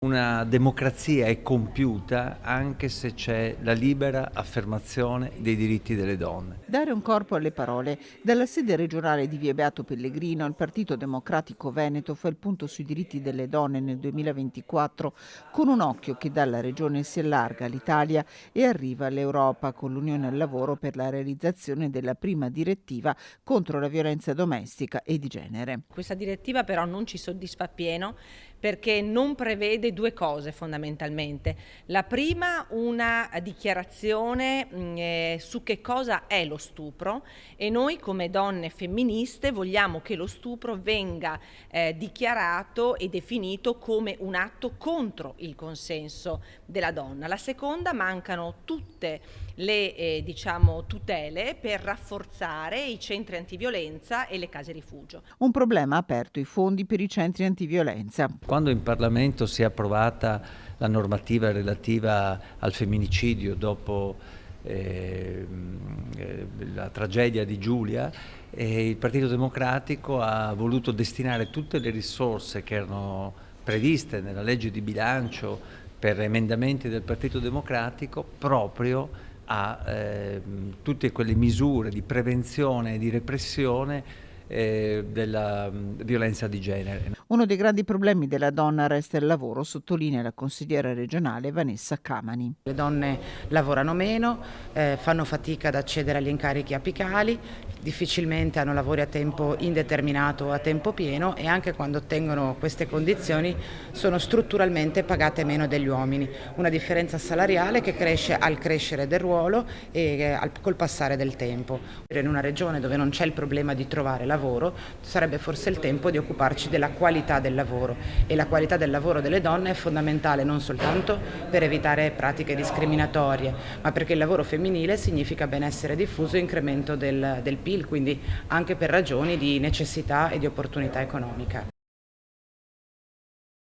Una democrazia è compiuta anche se c'è la libera affermazione dei diritti delle donne. Dare un corpo alle parole. Dalla sede regionale di Via Beato Pellegrino, il Partito Democratico Veneto fa il punto sui diritti delle donne nel 2024, con un occhio che dalla regione si allarga all'Italia e arriva all'Europa, con l'Unione al Lavoro per la realizzazione della prima direttiva contro la violenza domestica e di genere. Questa direttiva però non ci soddisfa appieno perché non prevede due cose fondamentalmente. La prima, una dichiarazione su che cosa è lo stupro, e noi come donne femministe vogliamo che lo stupro venga dichiarato e definito come un atto contro il consenso della donna. La seconda, mancano tutte le tutele per rafforzare i centri antiviolenza e le case rifugio. Un problema ha aperto i fondi per i centri antiviolenza. Quando in Parlamento si è approvata la normativa relativa al femminicidio dopo la tragedia di Giulia, il Partito Democratico ha voluto destinare tutte le risorse che erano previste nella legge di bilancio per emendamenti del Partito Democratico proprio a tutte quelle misure di prevenzione e di repressione della violenza di genere. Uno dei grandi problemi della donna resta il lavoro, sottolinea la consigliera regionale Vanessa Camani. Le donne lavorano meno, fanno fatica ad accedere agli incarichi apicali, difficilmente hanno lavori a tempo indeterminato o a tempo pieno, e anche quando ottengono queste condizioni sono strutturalmente pagate meno degli uomini. Una differenza salariale che cresce al crescere del ruolo e col passare del tempo. In una regione dove non c'è il problema di trovare lavoro, sarebbe forse il tempo di occuparci della qualità del lavoro, e la qualità del lavoro delle donne è fondamentale non soltanto per evitare pratiche discriminatorie, ma perché il lavoro femminile significa benessere diffuso e incremento del PIL, quindi anche per ragioni di necessità e di opportunità economica.